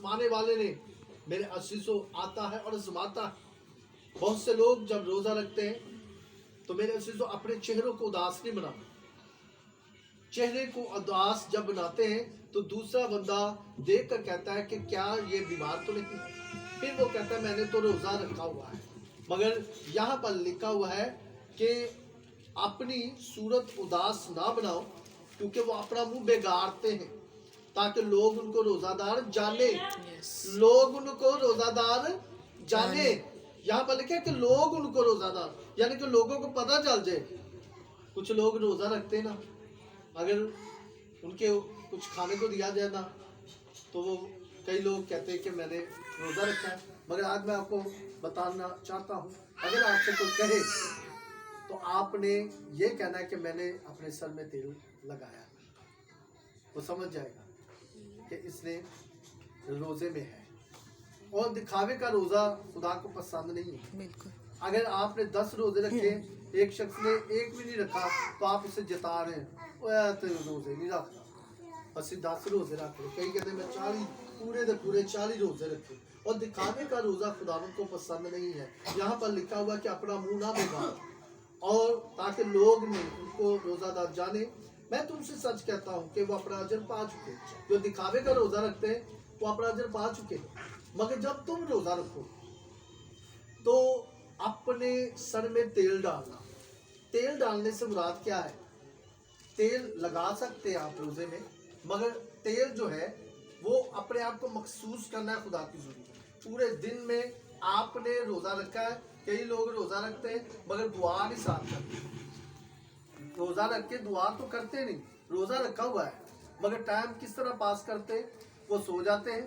आजमाने वाले ने मेरे अजीजों आता है और आजमाता है। बहुत से लोग जब रोजा रखते हैं तो मेरे अजीजों अपने चेहरों को उदास नहीं बनाते। चेहरे को उदास जब बनाते हैं तो दूसरा बंदा देख कर कहता है कि क्या ये बीमार तो नहीं, फिर वो कहता है मैंने तो रोजा रखा हुआ है। मगर यहाँ पर लिखा हुआ है कि अपनी सूरत उदास ना बनाओ, क्योंकि वो अपना मुंह बिगाड़ते हैं ताकि लोग उनको रोजादार जाने। लोग उनको रोजादार जाने। यहाँ पर लिखा है कि लोग उनको रोजादार, यानी कि लोगों को पता चल जाए। कुछ लोग रोजा रखते हैं ना, अगर उनके कुछ खाने को दिया जाए ना तो वो कई लोग कहते हैं कि मैंने रोजा रखा है। मगर आज मैं आपको बताना चाहता हूँ, अगर आपसे कोई कहे तो आपने ये कहना है कि मैंने अपने सर में तेल लगाया, वो समझ जाएगा कि इसने रोजे में है। और दिखावे का रोजा खुदा को पसंद नहीं है। अगर आपने 10 रोजे रखे, एक शख्स ने एक भी नहीं रखा तो आप उसे जता रहे हैं तो रोजे नहीं रखता, असि 10 रोजे रख रहे, कई कहते मैं 40 पूरे दे पूरे 40 रोजे रखे। और दिखावे का रोजा खुदावंद को पसंद नहीं है। यहाँ पर लिखा हुआ कि अपना मुंह ना बिगाड़ो और ताकि लोग ने उनको रोजादार जाने। मैं तुमसे सच कहता हूँ कि वो अपना अजर पा चुके। जो दिखावे का रोजा रखते हैं वो अपना अजर पा चुके। मगर जब तुम रोजा रखो तो अपने सर में तेल डालना। तेल डालने से मुराद क्या है? तेल लगा सकते हैं आप रोजे में, मगर तेल जो है वो अपने आप को मखसूस करना है खुदा की ज़रूरत। पूरे दिन में आपने रोजा रखा है। कई लोग रोजा रखते हैं मगर दुआ नहीं साथ करते। रोजा रख के दुआ तो करते नहीं, रोजा रखा हुआ है मगर टाइम किस तरह पास करते हैं? वो सो जाते हैं,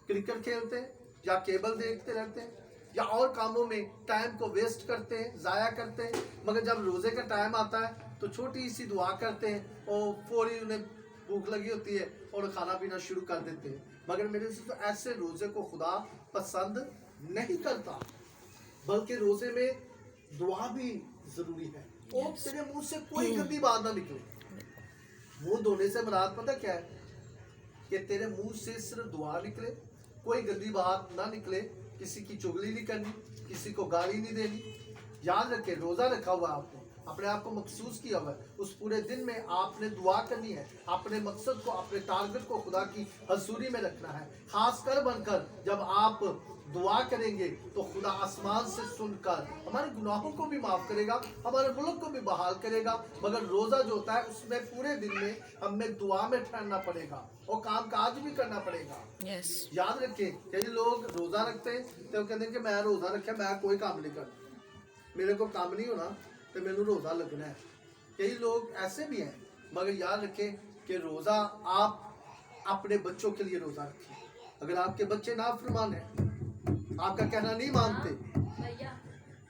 क्रिकेट खेलते हैं या केबल देखते रहते हैं या और कामों में टाइम को वेस्ट करते हैं, ज़ाया करते हैं। मगर जब रोज़े का टाइम आता है तो छोटी सी दुआ करते हैं और फौरी उन्हें भूख लगी होती है और खाना पीना शुरू कर देते हैं। मगर मेरे से तो ऐसे रोज़े को खुदा पसंद नहीं करता, बल्कि रोज़े में दुआ भी ज़रूरी है। और तेरे मुंह से कोई गंदी बात ना निकले। मुंह धोने से मुराद पता क्या है? कि तेरे मुंह से सिर्फ दुआ निकले, कोई गंदी बात ना निकले, किसी की चुगली नहीं करनी, किसी को गाली नहीं देनी। याद रखे, रोजा रखा हुआ आपने, अपने आप को मखसूस किया हुआ है, उस पूरे दिन में आपने दुआ करनी है, अपने मकसद को, अपने टारगेट को खुदा की हजूरी में रखना है। खास कर बनकर जब आप दुआ करेंगे तो खुदा आसमान से सुनकर हमारे गुनाहों को भी माफ करेगा, हमारे मुल्क को भी बहाल करेगा। मगर रोजा जो होता है उसमें पूरे दिन में हमें दुआ में ठहरना पड़ेगा और काम काज भी करना पड़ेगा। याद रखें, कई लोग रोजा रखते हैं तो कहते हैं कि मैं रोजा रखा, मैं कोई काम नहीं करना, मेरे को काम नहीं होना तो मैंने रोजा लगना है। कई लोग ऐसे भी हैं। मगर याद रखें कि रोजा आप अपने बच्चों के लिए रोजा रखें। अगर आपके बच्चे नाफरमान हैं, आपका कहना नहीं मानते,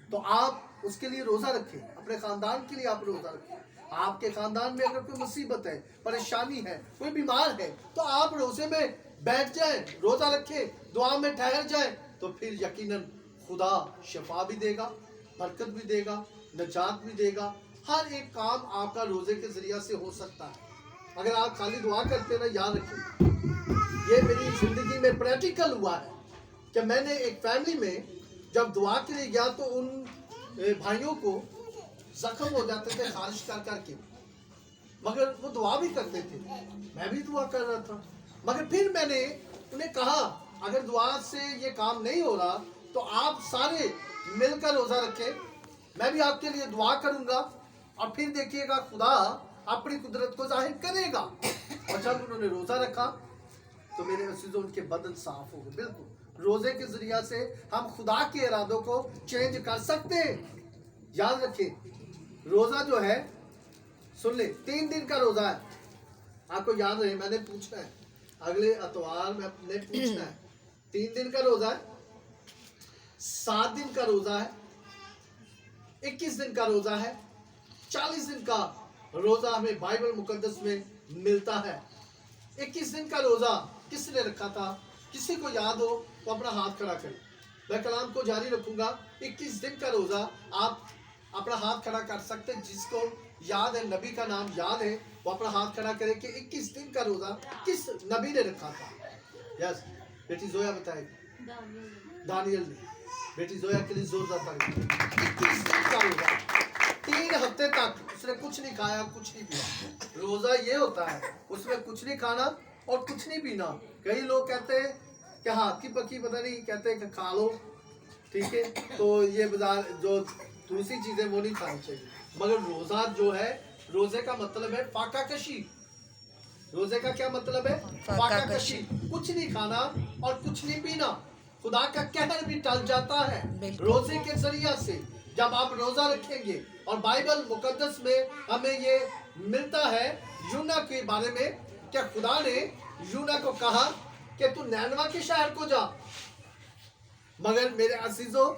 तो आप उसके लिए रोजा रखें। अपने खानदान के लिए आप रोजा रखें। आपके खानदान में अगर कोई मुसीबत है, परेशानी है, कोई बीमार है, तो आप रोजे में बैठ जाएं, रोजा रखें, दुआ में ठहर जाएं, तो फिर यकीनन खुदा शफा भी देगा, बरकत भी देगा, नजात भी देगा। हर एक काम आपका रोजे के जरिया से हो सकता है। अगर आप खाली दुआ करते ना, याद रखें, ये मेरी जिंदगी में प्रैक्टिकल हुआ है कि मैंने एक फैमिली में जब दुआ के लिए गया तो उन भाइयों को जख्म हो जाते थे खारिश कर करके, मगर वो दुआ भी करते थे, मैं भी दुआ कर रहा था। मगर फिर मैंने उन्हें कहा अगर दुआ से ये काम नहीं हो रहा तो आप सारे मिलकर रोजा रखें, मैं भी आपके लिए दुआ करूंगा और फिर देखिएगा खुदा अपनी कुदरत को जाहिर करेगा। और जब उन्होंने रोजा रखा तो मेरे अजीजों उनके बदन साफ हो गए। बिल्कुल रोजे के जरिया से हम खुदा के इरादों को चेंज कर सकते हैं। याद रखें, रोजा जो है, सुन ले, 3 दिन का रोजा है। आपको याद रहे, मैंने पूछना है अगले अतवार में अपने पूछना है। 3 दिन का रोजा है, 7 दिन का रोजा है, 21 दिन का रोजा है, 40 दिन का रोजा हमें बाइबल मुकद्दस में मिलता है। 21 दिन का रोजा किसने रखा था? किसी को याद हो तो अपना हाथ खड़ा करें। मैं कलाम को जारी रखूंगा। 21 दिन का रोजा आप अपना हाथ खड़ा कर सकते हैं। जिसको याद है, नबी का नाम याद है, वो अपना हाथ खड़ा करे कि 21 दिन का रोजा किस नबी ने रखा था। यस, बेटी जोया बताएगी। दानियल ने बेटी जोया के लिए जोरदार तारीफ। 21 दिन का रोजा, 3 हफ्ते तक उसने कुछ नहीं खाया, कुछ नहीं पिया। रोजा ये होता है, उसमें कुछ नहीं खाना और कुछ नहीं पीना। कई लोग कहते हैं कि हाथ की पकी पता नहीं, कहते हैं कि खा लो, ठीक है, तो ये बाजार जो दूसरी चीजें वो नहीं खानी चाहिए। मगर रोजा जो है, रोजे का मतलब है फाका कशी। रोजे का क्या मतलब है? फाका कशी। कुछ नहीं खाना और कुछ नहीं पीना। खुदा का कहर भी टल जाता है रोजे के जरिया से। जब आप रोजा रखेंगे, और बाइबल मुकद्दस में हमें ये मिलता है यूना के बारे में, क्या खुदा ने यूना को कहा कि तू नैनवा के शहर को जा। मगर मेरे अजीजों,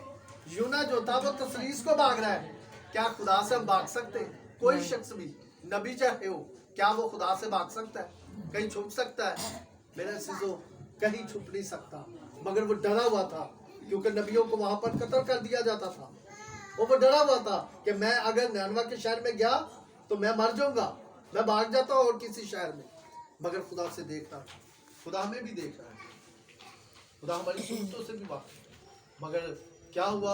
यूना जो था वो तसलीस को भाग रहा है। क्या खुदा से हम भाग सकते हैं? कोई शख्स भी, नबी चाहे हो, क्या वो खुदा से भाग सकता है? कहीं छुप सकता है? मेरे अजीजों, कहीं छुप नहीं सकता। मगर वो डरा हुआ था, क्योंकि नबियों को वहां पर कत्ल कर दिया जाता था। वो डरा हुआ था कि मैं अगर नैनवा के शहर में गया तो मैं मर जाऊंगा, मैं भाग जाता हूँ और किसी शहर में। मगर खुदा से देख रहा है, खुदा हमें भी देख रहा है, खुदा हमारी सूरतों से भी वाकिफ। मगर क्या हुआ?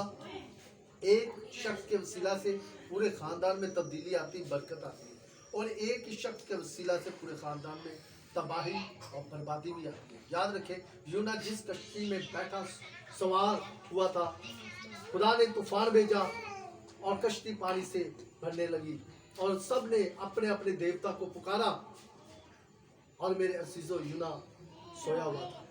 एक शख्स के वसीला से पूरे खानदान में तब्दीली आती, बरकत आती, और एक शख्स के वसीला से पूरे खानदान में तबाही और बर्बादी भी आती है। याद रखें, यूना जिस कश्ती में बैठा सवार हुआ था, खुदा ने तूफान भेजा और कश्ती पानी से भरने लगी, और सब ने अपने अपने देवता को पुकारा। और मेरे अजीजों, यूना सोया हुआ था,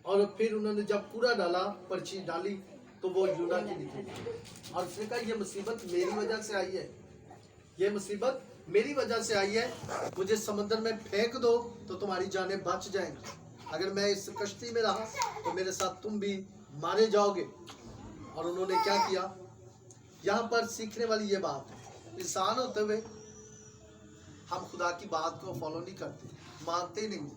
और फिर उन्होंने जब पूरा डाला, पर्ची डाली, तो वो यूना की निकली। और उसने कहा, ये मुसीबत मेरी वजह से आई है, ये मुसीबत मेरी वजह से आई है। मुझे समंदर में फेंक दो तो तुम्हारी जानें बच जाएंगी। अगर मैं इस कश्ती में रहा तो मेरे साथ तुम भी मारे जाओगे। और उन्होंने क्या किया? यहाँ पर सीखने वाली ये बात है, इंसान होते हुए हम खुदा की बात को फॉलो नहीं करते, मानते नहीं।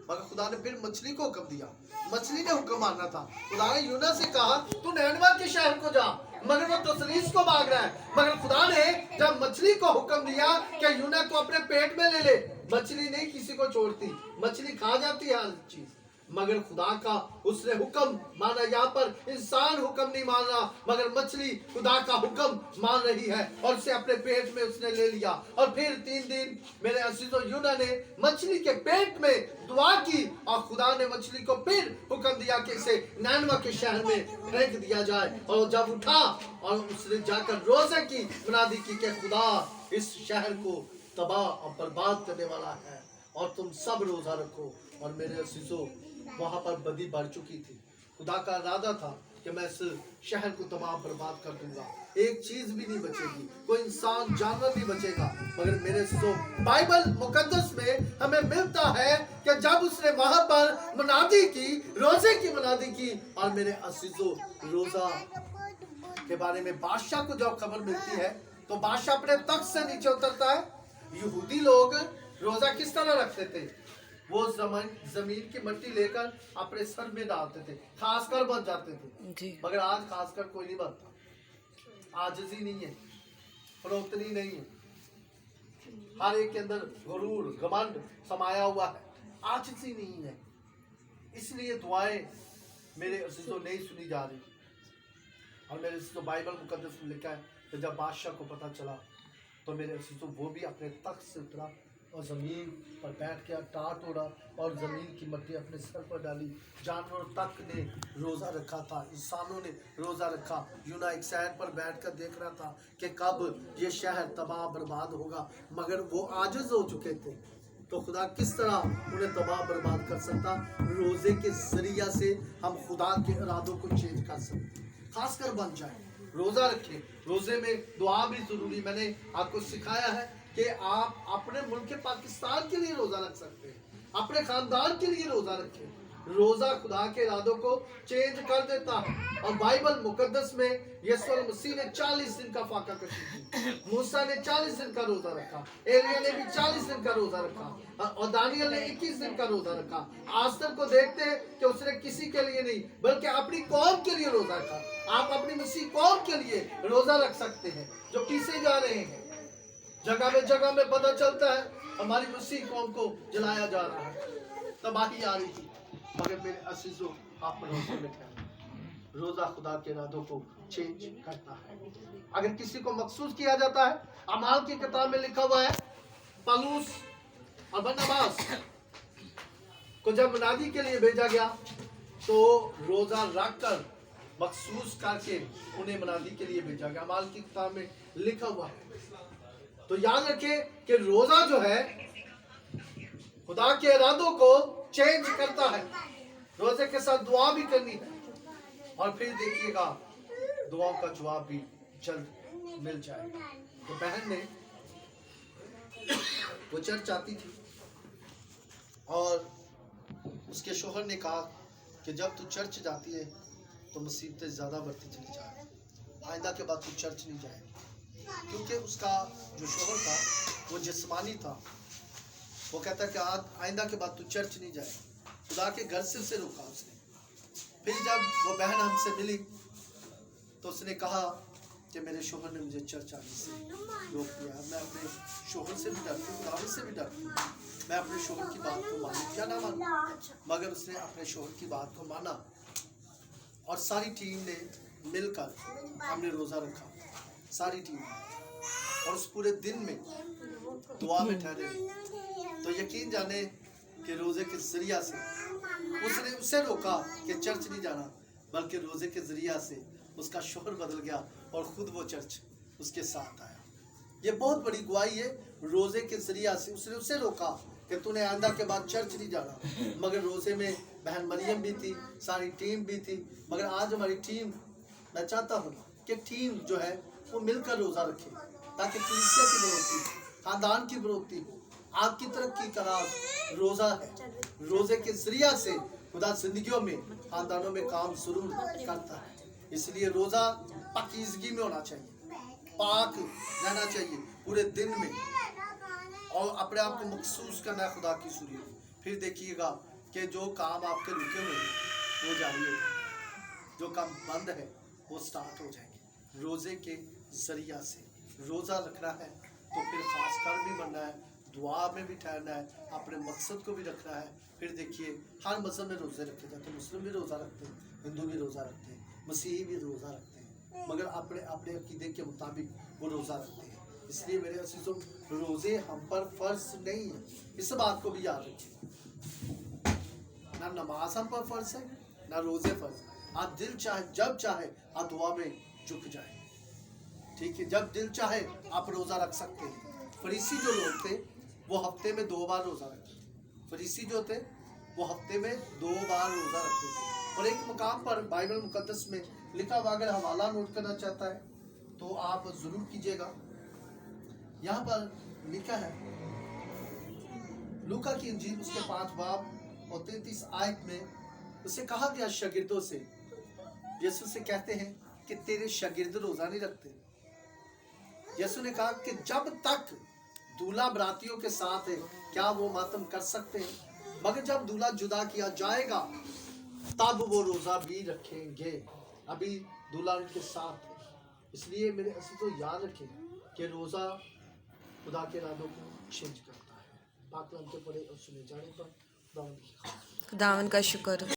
मगर खुदा ने फिर मछली को हुक्म दिया, मछली ने हुक्म मानना था। खुदा ने यूना से कहा, तू नैनवा के शहर को जा, मगर वो तसलीस को भाग रहा है। मगर खुदा ने जब मछली को हुक्म दिया कि यूना को अपने पेट में ले ले, मछली नहीं किसी को छोड़ती, मछली खा जाती है हर चीज, मगर खुदा का उसने हुक्म माना। यहाँ पर इंसान हुक्म नहीं मान रहा, मगर मछली खुदा का हुक्म मान रही है, और उसे अपने पेट में उसने ले लिया। और फिर 3 दिन मेरे अजीजों, यूना ने मछली के पेट में दुआ की, और खुदा ने मछली को फिर हुक्म दिया कि इसे नैनवा के शहर में फेंक दिया जाए। और जब उठा और उसने जाकर रोजे की मुनादी की कि खुदा इस शहर को तबाह और बर्बाद करने वाला है, और तुम सब रोजा रखो। और मेरे अजीजों, वहां पर बदी बढ़ चुकी थी। खुदा का इरादा था कि मैं इस शहर को तबाह बर्बाद कर दूंगा, एक चीज भी नहीं बचेगी, कोई इंसान जानवर नहीं बचेगा। मगर मेरे अजीजों, बाइबल मुकद्दस में हमें मिलता है कि जब उसने वहां पर मुनादी की, रोजे की मुनादी की, और मेरे अजीजों, रोजा के बारे में बादशाह को जब खबर मिलती है तो बादशाह अपने तख्त से नीचे उतरता है। यहूदी लोग रोजा किस तरह रखते थे? वो जमीन की मिट्टी लेकर अपने सर में डालते थे, खासकर बच जाते थे। मगर आज खासकर कोई नहीं बनता, आजिज़ी नहीं है, फरोख्तनी नहीं है, हर एक के अंदर गुरूर घमंड समाया हुआ है, आजिज़ी नहीं है। इसलिए दुआएं मेरे अजीजों नहीं सुनी जा रही। और मेरे अजीजों, बाइबल मुकद्दस में लिखा है कि जब बादशाह को पता चला तो मेरे अजीजों, वो भी अपने तख्त से उतरा और ज़मीन पर बैठ के टाट ओढ़ा और ज़मीन की मिट्टी अपने सर पर डाली। जानवरों तक ने रोज़ा रखा था, इंसानों ने रोज़ा रखा। यूना एक साइड पर बैठ कर देख रहा था कि कब ये शहर तबाह बर्बाद होगा, मगर वो आजिज़ हो चुके थे। तो खुदा किस तरह उन्हें तबाह बर्बाद कर सकता? रोज़े के ज़रिया से हम खुदा के इरादों को चेंज कर सकते। खासकर बन जाए, रोज़ा रखें। रोज़े में दुआ भी ज़रूरी। मैंने आपको सिखाया है कि आप अपने मुल्क पाकिस्तान के लिए रोज़ा रख सकते हैं, अपने खानदान के लिए रोज़ा रखें। रोज़ा खुदा के इरादों को चेंज कर देता है। और बाइबल मुकद्दस में यीशु मसीह ने 40 दिन का फाका कशी की, मूसा ने 40 दिन का रोज़ा रखा, एलिया ने भी 40 दिन का रोज़ा रखा, और दानियल ने 21 दिन का रोज़ा रखा। आस्तर को देखते हैं कि उसने किसी के लिए नहीं बल्कि अपनी कौम के लिए रोज़ा रखा। आप अपनी मसीह कौम के लिए रोज़ा रख सकते हैं जो पीछे जा रहे हैं। जगह में पता चलता है हमारी मसीह कौम को जलाया जा रहा है, तबाही आ रही थी। मगर मेरे अजीजों आप रोजे में ठहरे। रोजा खुदा के इरादों को चेंज करता है। अगर किसी को मखसूस किया जाता है, अमाल की किताब में लिखा हुआ है, पलूस और बरनबास को जब मुनादी के लिए भेजा गया तो रोजा रखकर मखसूस करके उन्हें मुनादी के लिए भेजा गया। अमाल की किताब में लिखा हुआ है। तो याद रखें कि रोजा जो है खुदा के इरादों को चेंज करता है। रोजे के साथ दुआ भी करनी है और फिर देखिएगा दुआओं का जवाब भी जल्द मिल जाएगा। तो बहन ने वो चर्च आती थी और उसके शोहर ने कहा कि जब तू चर्च जाती है तो मुसीबतें ज़्यादा बढ़ती चली जा रही, आइंदा के बाद तू चर्च नहीं जाएगी। क्योंकि उसका जो शोहर था वो जिस्मानी था। वो कहता कि आइंदा के बाद तू चर्च नहीं जाएगी। खुदा के घर से उसे रोका उसने। फिर जब वो बहन हमसे मिली तो उसने कहा कि मेरे शोहर ने मुझे चर्च आने से रोक दिया। मैं अपने शोहर से भी डरती हूँ, खुदा से भी डरती हूँ। मैं अपने शोहर की बात को मानूं या ना मानूं, मगर उसने अपने शोहर की बात को माना और सारी टीम ने मिलकर हमने रोज़ा रखा, सारी टीम, और उस पूरे दिन में दुआ में ठहरे। तो यकीन जाने कि रोज़े के ज़रिया से उसने उसे रोका कि चर्च नहीं जाना, बल्कि रोज़े के ज़रिया से उसका शोहर बदल गया और ख़ुद वो चर्च उसके साथ आया। ये बहुत बड़ी गवाही है। रोज़े के ज़रिया से उसने उसे रोका कि तूने आइंदा के बाद चर्च नहीं जाना, मगर रोज़े में बहन मरियम भी थी, सारी टीम भी थी। मगर आज हमारी टीम, मैं चाहता हूँ कि टीम जो है वो मिलकर रोज़ा रखे ताकि कलीसिया की बढ़ोतरी, खानदान की बढ़ोतरी हो। आपकी तरक्की का राज रोज़ा है। रोज़े के ज़रिया से खुदा ज़िंदगियों में, खानदानों में काम ज़रूर करता है। इसलिए रोज़ा पाकीज़गी में होना चाहिए, पाक रहना चाहिए पूरे दिन में, और अपने आप को मखसूस करना है खुदा की सुनी। फिर देखिएगा कि जो काम आपके रुके हुए हैं वो जारी होगा, जो काम बंद है वो स्टार्ट हो जाएंगे। रोज़े के ज़रिया से रोज़ा रखना है तो फिर खास कर भी बनना है, दुआ में भी ठहरना है, अपने मकसद को भी रखना है। फिर देखिए हर मज़हब में रोज़े रखे जाते हैं। मुस्लिम भी रोज़ा रखते हैं, हिंदू भी रोज़ा रखते हैं, मसीही भी रोज़ा रखते हैं, मगर अपने अपने अकीदे के मुताबिक वो रोज़ा रखते हैं। इसलिए मेरे अज़ीज़ों, रोज़े हम पर फ़र्ज नहीं है, इस बात को भी याद रखिए। ना नमाज हम पर फ़र्ज है, ना रोज़े फ़र्ज। आप दिल चाहे जब चाहे आप दुआ में झुक जाए, ठीक है। जब दिल चाहे आप रोज़ा रख सकते हैं। फरीसी जो लोग थे वो हफ्ते में 2 बार रोज़ा रखते थे। फरीसी जो थे वो हफ्ते में 2 बार रोज़ा रखते थे। और एक मुकाम पर बाइबल मुकद्दस में लिखा हुआ, अगर हवाला नोट करना चाहता है तो आप ज़रूर कीजिएगा। यहाँ पर लिखा है लूका की इंजील उसके 5 बाब और 33 आयत में उसे कहा गया शागिर्दों से, यीशु से कहते हैं कि तेरे शागिर्द रोज़ा नहीं रखते। यीशु ने कहा कि जब तक दूल्हा बरातियों के साथ है क्या वो मातम कर सकते हैं, मगर जब दूल्हा जुदा किया जाएगा तब वो रोज़ा भी रखेंगे। अभी दूल्हा उनके साथ है। इसलिए मेरे अज़ीज़ों याद रखें कि रोज़ा खुदा के इरादों को चेंज करता है। पाक कलाम के पढ़े और सुने जाने पर खुदावंद खुदावन का शुक्र।